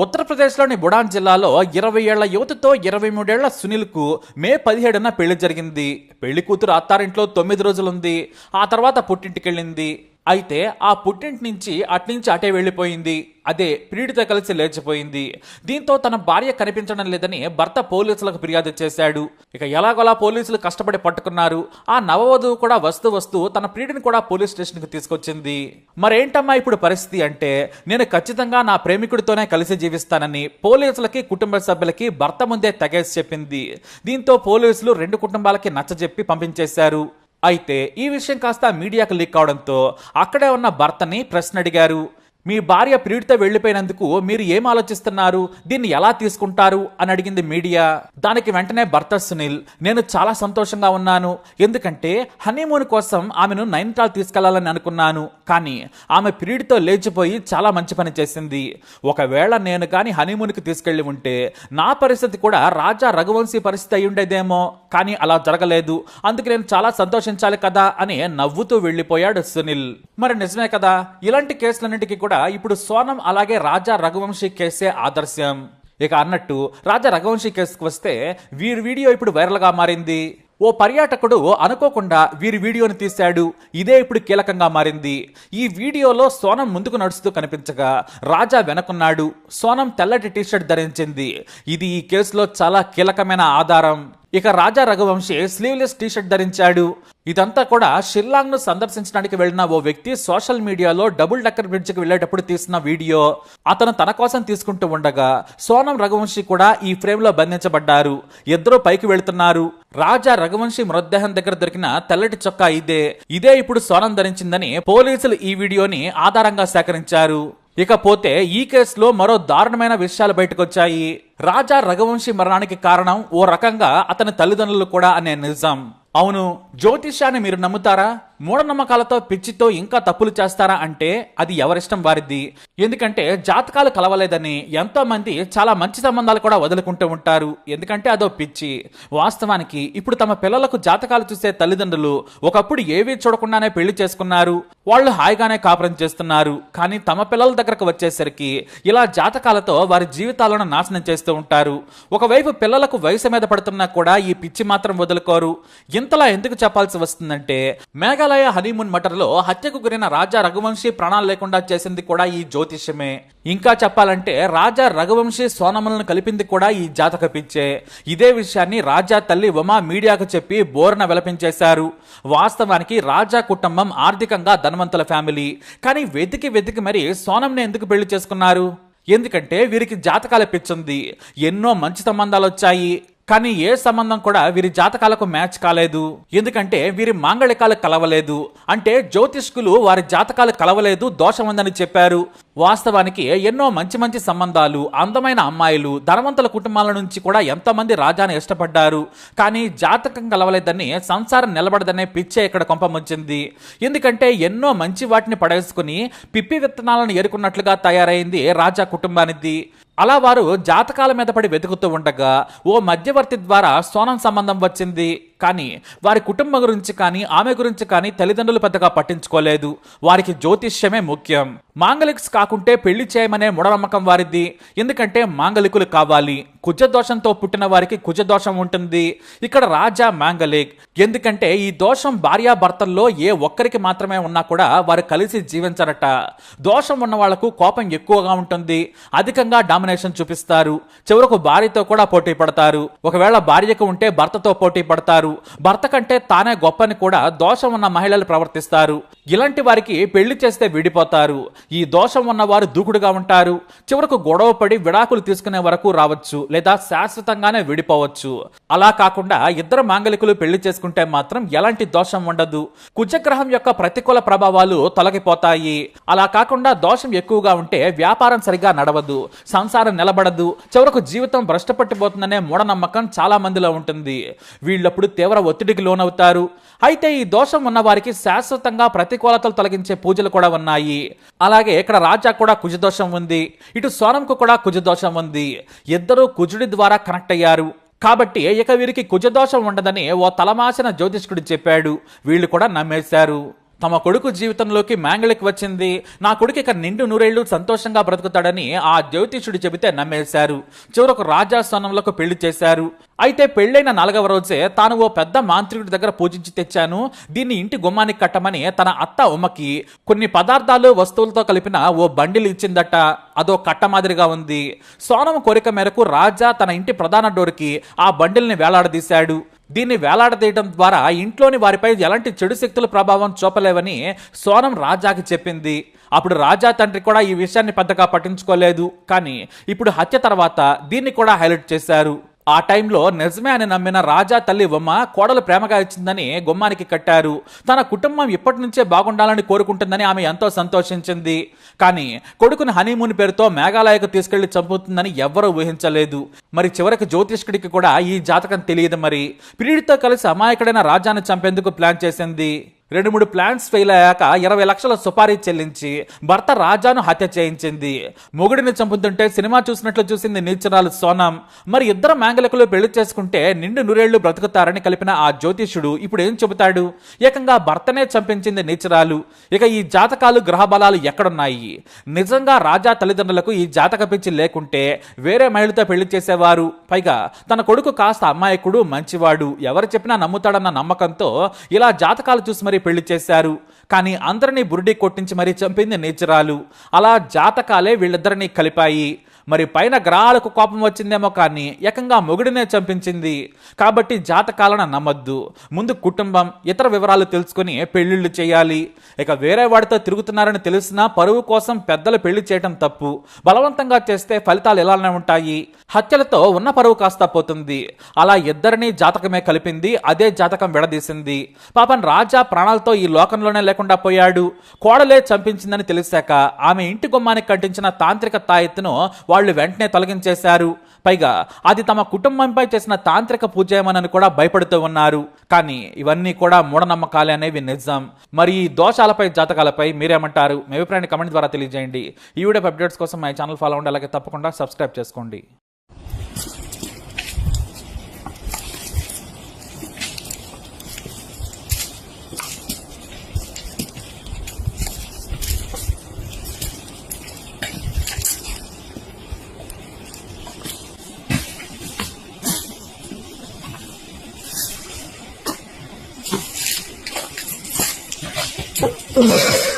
ఉత్తరప్రదేశ్లోని బుడాన్ జిల్లాలో 20 ఏళ్ల యువతితో 23 ఏళ్ల సునీల్కు మే 17న పెళ్లి జరిగింది. పెళ్లి కూతురు అత్తారింట్లో 9 రోజులుంది. ఆ తర్వాత పుట్టింటికెళ్ళింది. అయితే ఆ పుట్టింటి నుంచి అట్నుంచి అటే వెళ్ళిపోయింది. అదే ప్రియుడితో కలిసి లేచిపోయింది. దీంతో తన భార్య కనిపించడం లేదని భర్త పోలీసులకు ఫిర్యాదు చేశాడు. ఇక ఎలాగోలా పోలీసులు కష్టపడి పట్టుకున్నారు. ఆ నవవధువు కూడా వస్తూ తన ప్రియుడిని కూడా పోలీస్ స్టేషన్కి తీసుకొచ్చింది. మరేంటమ్మా ఇప్పుడు పరిస్థితి అంటే, నేను ఖచ్చితంగా నా ప్రేమికుడితోనే కలిసి జీవిస్తానని పోలీసులకి కుటుంబ సభ్యులకి భర్త ముందే తెగేసి చెప్పింది. దీంతో పోలీసులు 2 కుటుంబాలకి నచ్చజెప్పి పంపించేశారు. అయితే ఈ విషయం కాస్త మీడియాకు లీక్ కావడంతో అక్కడే ఉన్న భర్తని ప్రశ్న అడిగారు. మీ భార్య ప్రియుడితో వెళ్లిపోయినందుకు మీరు ఏం ఆలోచిస్తున్నారు, దీన్ని ఎలా తీసుకుంటారు అని అడిగింది మీడియా. దానికి వెంటనే భర్త సునీల్, నేను చాలా సంతోషంగా ఉన్నాను. ఎందుకంటే హనీమూన్ కోసం ఆమెను నైనిటాల్ తీసుకెళ్లాలని అనుకున్నాను. కానీ ఆమె ప్రియుడితో లేచిపోయి చాలా మంచి పని చేసింది. ఒకవేళ నేను కానీ హనీమూన్కి తీసుకెళ్లి ఉంటే నా పరిస్థితి కూడా రాజా రఘువంశీ పరిస్థితి అయి ఉండేదేమో. కానీ అలా జరగలేదు. అందుకు నేను చాలా సంతోషించాలి కదా అని నవ్వుతూ వెళ్లిపోయాడు సునీల్. మరి నిజమే కదా, ఇలాంటి కేసులన్నింటికి కూడా ఇప్పుడు సోనం అలాగే రాజా రఘువంశీ కేసే ఆదర్శం. ఇక అన్నట్టు రాజా రఘువంశీ కేసుకు వస్తే వీరి వీడియో ఇప్పుడు వైరల్ గా మారింది. ఓ పర్యాటకుడు అనుకోకుండా వీరి వీడియోని తీశాడు. ఇదే ఇప్పుడు కీలకంగా మారింది. ఈ వీడియోలో సోనం ముందుకు నడుస్తూ కనిపించగా రాజా వెనకున్నాడు. సోనం తెల్లటి టీషర్ట్ ధరించింది. ఇది ఈ కేసులో చాలా కీలకమైన ఆధారం. ఇక రాజా రఘువంశీ స్లీవ్లెస్ టీషర్ట్ ధరించాడు. ఇదంతా కూడా షిల్లాంగ్ ను సందర్శించడానికి వెళ్లిన ఓ వ్యక్తి సోషల్ మీడియాలో డబుల్ డెక్కర్ బ్రిడ్జికి వెళ్లేటప్పుడు తీసిన వీడియో. అతను తన కోసం తీసుకుంటూ ఉండగా సోనం రఘువంశీ కూడా ఈ ఫ్రేమ్ లో బంధించబడ్డారు. ఇద్దరు పైకి వెళుతున్నారు. రాజా రఘువంశీ మృతదేహం దగ్గర దొరికిన తెల్లటి చొక్కా ఇదే ఇప్పుడు సోనం ధరించిందని పోలీసులు ఈ వీడియోని ఆధారంగా సేకరించారు. ఇకపోతే ఈ కేసులో మరో దారుణమైన విషయాలు బయటకొచ్చాయి. రాజా రఘువంశీ మరణానికి కారణం ఓ రకంగా అతని తల్లిదండ్రులు కూడా అనే నిజం. అవును, జ్యోతిష్యాన్ని మీరు నమ్ముతారా? మూఢనమ్మకాలతో పిచ్చితో ఇంకా తప్పులు చేస్తారా అంటే అది ఎవరిష్టం వారిది. ఎందుకంటే జాతకాలు కలవలేదని ఎంతో మంది చాలా మంచి సంబంధాలు కూడా వదులుకుంటూ ఉంటారు. ఎందుకంటే అదో పిచ్చి. వాస్తవానికి ఇప్పుడు తమ పిల్లలకు జాతకాలు చూసే తల్లిదండ్రులు ఒకప్పుడు ఏవీ చూడకుండానే పెళ్లి చేసుకున్నారు. వాళ్ళు హాయిగానే కాపురం చేస్తున్నారు. కానీ తమ పిల్లల దగ్గరకు వచ్చేసరికి ఇలా జాతకాలతో వారి జీవితాలను నాశనం చేస్తూ ఉంటారు. ఒకవైపు పిల్లలకు వయసు మీద పడుతున్నా కూడా ఈ పిచ్చి మాత్రం వదులుకోరు. ఇంతలా ఎందుకు చెప్పాల్సి వస్తుందంటే, మేఘాలయ హనీమూన్ మటర్లో హత్యకు గురైన రాజా రఘువంశీ ప్రాణాలు లేకుండా చేసింది కూడా ఈ జ్యోతిష్యమే. ఇంకా చెప్పాలంటే రాజా రఘువంశీ సోనములను కలిపింది కూడా ఈ జాతక పిచ్చే. ఇదే విషయాన్ని రాజా తల్లి ఉమా మీడియాకు చెప్పి బోర్న విలపించేశారు. వాస్తవానికి రాజా కుటుంబం ఆర్థికంగా ధనవంతుల ఫ్యామిలీ. కానీ వెతికి మరి సోనంని ఎందుకు పెళ్లి చేసుకున్నారు? ఎందుకంటే వీరికి జాతకాల పిచ్చుంది. ఎన్నో మంచి సంబంధాలు వచ్చాయి. కానీ ఏ సంబంధం కూడా వీరి జాతకాలకు మ్యాచ్ కాలేదు. ఎందుకంటే వీరి మాంగళికాలు కలవలేదు. అంటే జ్యోతిష్కులు వారి జాతకాలు కలవలేదు, దోషం ఉందని చెప్పారు. వాస్తవానికి ఎన్నో మంచి సంబంధాలు, అందమైన అమ్మాయిలు, ధనవంతుల కుటుంబాల నుంచి కూడా ఎంతమంది రాజాని ఇష్టపడ్డారు. కానీ జాతకం కలవలేదని, సంసారం నిలబడదనే పిచ్చే ఇక్కడ కొంపముంచింది. ఎందుకంటే ఎన్నో మంచి వాటిని పడేసుకుని పిప్పి విత్తనాలను ఏరుకున్నట్లుగా తయారైంది రాజా కుటుంబానిది. అలా వారు జాతకాల మీద పడి వెతుకుతూ ఉండగా ఓ మధ్యవర్తి ద్వారా సోనం సంబంధం వచ్చింది. కానీ వారి కుటుంబం గురించి కానీ ఆమె గురించి కానీ తల్లిదండ్రులు పెద్దగా పట్టించుకోలేదు. వారికి జ్యోతిష్యమే ముఖ్యం. మాంగలిక్స్ కాకుంటే పెళ్లి చేయమనే మూఢనమ్మకం వారిది. ఎందుకంటే మాంగలికులు కావాలి. కుజదోషంతో పుట్టిన వారికి కుజదోషం ఉంటుంది. ఇక్కడ రాజా మాంగలిక్. ఎందుకంటే ఈ దోషం భార్యాభర్తల్లో ఏ ఒక్కరికి మాత్రమే ఉన్నా కూడా వారు కలిసి జీవించరట. దోషం ఉన్న వాళ్లకు కోపం ఎక్కువగా ఉంటుంది. అధికంగా డామినేషన్ చూపిస్తారు. చివరకు భార్యతో కూడా పోటీ పడతారు. ఒకవేళ భార్యకు ఉంటే భర్తతో పోటీ పడతారు. భర్త కంటే తానే గొప్పని కూడా దోషం ఉన్న మహిళలు ప్రవర్తిస్తారు. ఇలాంటి వారికి పెళ్లి చేస్తే విడిపోతారు. ఈ దోషం ఉన్నవారు దూకుడుగా ఉంటారు. చివరకు గొడవ పడి విడాకులు తీసుకునే వరకు రావచ్చు, లేదా శాశ్వతంగానే విడిపోవచ్చు. అలా కాకుండా ఇద్దరు మాంగలికులు పెళ్లి చేసుకుంటే మాత్రం ఎలాంటి దోషం ఉండదు. కుజగ్రహం యొక్క ప్రతికూల ప్రభావాలు తొలగిపోతాయి. అలా కాకుండా దోషం ఎక్కువగా ఉంటే వ్యాపారం సరిగా నడవదు, సంసారం నిలబడదు, చివరకు జీవితం భ్రష్టపట్టిపోతుందనే మూఢనమ్మకం చాలా మందిలో ఉంటుంది. వీళ్ళప్పుడు తీవ్ర ఒత్తిడికి లోనవుతారు. అయితే ఈ దోషం ఉన్న వారికి శాశ్వతంగా ప్రతికూలతలు తొలగించే పూజలు కూడా ఉన్నాయి. అలాగే ఇక్కడ రాజా కూడా కుజదోషం ఉంది. ఇటు సోనంకు కూడా కుజదోషం ఉంది. ఇద్దరు కుజుడి ద్వారా కనెక్ట్ అయ్యారు. కాబట్టి ఇక వీరికి కుజదోషం ఉండదని ఓ తలమాసిన జ్యోతిష్కుడు చెప్పాడు. వీళ్ళు కూడా నమ్మేశారు. తమ కొడుకు జీవితంలోకి మ్యాంగళికి వచ్చింది, నా కొడుకు ఇక నిండు నూరేళ్లు సంతోషంగా బ్రతుకుతాడని ఆ జ్యోతిష్యుడు చెబితే నమ్మేశారు. చివరకు రాజా సోనంలకు పెళ్లి చేశారు. అయితే పెళ్లైన 4వ రోజే తాను ఓ పెద్ద మాంత్రికుడి దగ్గర పూజించి తెచ్చాను, దీన్ని ఇంటి గుమ్మానికి కట్టమని తన అత్త ఉమ్మకి కొన్ని పదార్థాలు వస్తువులతో కలిపిన ఓ బండిల్ ఇచ్చిందట. అదో కట్ట మాదిరిగా ఉంది. సోనం కోరిక మేరకు రాజా తన ఇంటి ప్రధాన డోర్కి ఆ బండిల్ని వేలాడదీశాడు. దీన్ని వేలాడదీయడం ద్వారా ఇంట్లోని వారిపై ఎలాంటి చెడు శక్తుల ప్రభావం చూపలేవని సోనం రాజాకి చెప్పింది. అప్పుడు రాజా తండ్రి కూడా ఈ విషయాన్ని పెద్దగా పట్టించుకోలేదు. కానీ ఇప్పుడు హత్య తర్వాత దీన్ని కూడా హైలైట్ చేశారు. ఆ టైంలో నిజమే అని నమ్మిన రాజా తల్లి ఉమ్మ కోడలు ప్రేమగా ఇచ్చిందని గుమ్మానికి కట్టారు. తన కుటుంబం ఇప్పటి నుంచే బాగుండాలని కోరుకుంటుందని ఆమె ఎంతో సంతోషించింది. కానీ కొడుకుని హనీమూన్ పేరుతో మేఘాలయకు తీసుకెళ్లి చంపుతుందని ఎవ్వరూ ఊహించలేదు. మరి చివరికి జ్యోతిష్కుడికి కూడా ఈ జాతకం తెలియదు. మరి ప్రియుడితో కలిసి అమాయకుడైన రాజాను చంపేందుకు ప్లాన్ చేసింది. 2-3 ప్లాన్స్ ఫెయిల్ అయ్యాక 20 లక్షల సుపారీ చెల్లించి భర్త రాజాను హత్య చేయించింది. మొగుడిని చంపుతుంటే సినిమా చూసినట్లు చూసింది నీచురాలు సోనం. మరి ఇద్దరు మ్యాంగలికులు పెళ్లి చేసుకుంటే నిండు నూరేళ్లు బ్రతుకుతారని కలిపిన ఆ జ్యోతిష్యుడు ఇప్పుడు ఏం చెబుతాడు? ఏకంగా భర్తనే చంపించింది నీచురాలు. ఇక ఈ జాతకాలు గ్రహ బలాలు ఎక్కడున్నాయి? నిజంగా రాజా తల్లిదండ్రులకు ఈ జాతక పిచ్చి లేకుంటే వేరే మహిళతో పెళ్లి చేసేవారు. పైగా తన కొడుకు కాస్త అమాయకుడు, మంచివాడు, ఎవరు చెప్పినా నమ్ముతాడన్న నమ్మకంతో ఇలా జాతకాలు చూసి మరి పెళ్లి చేశారు. కానీ అందరినీ బురుడి కొట్టించి మరీ చంపింది నీచురాలు. అలా జాతకాలే వీళ్ళిద్దరినీ కలిపాయి. మరి పైన గ్రహాలకు కోపం వచ్చిందేమో కానీ ఏకంగా మొగుడినే చంపించింది. కాబట్టి జాతకాలను నమ్మద్దు. ముందు కుటుంబం, ఇతర వివరాలు తెలుసుకుని పెళ్లిళ్ళు చేయాలి. ఇక వేరే వాడితో తిరుగుతున్నారని తెలిసినా పరువు కోసం పెద్దలు పెళ్లి చేయటం తప్పు. బలవంతంగా చేస్తే ఫలితాలు ఎలానే ఉంటాయి. హత్యలతో ఉన్న పరువు కాస్త పోతుంది. అలా ఇద్దరినీ జాతకమే కలిపింది. అదే జాతకం విడదీసింది. పాపం రాజా ప్రాణాలతో ఈ లోకంలోనే లేకుండా పోయాడు. కోడలే చంపించిందని తెలిసాక ఆమె ఇంటి గుమ్మానికి కట్టించిన తాంత్రిక తాయెత్తును వాళ్ళు వెంటనే తొలగించేశారు. పైగా అది తమ కుటుంబంపై చేసిన తాంత్రిక పూజేమనని కూడా భయపడుతూ ఉన్నారు. కానీ ఇవన్నీ కూడా మూఢనమ్మకాలే అనేవి నిజం. మరి ఈ దోషాలపై, జాతకాలపై మీరేమంటారు? మీ అభిప్రాయాన్ని కమెంట్ ద్వారా తెలియజేయండి. ఈ వీడియో అప్డేట్స్ కోసం మా ఛానల్ ఫాలో అవ్వండి. అలాగే తప్పకుండా సబ్స్క్రైబ్ చేసుకోండి. Ugh.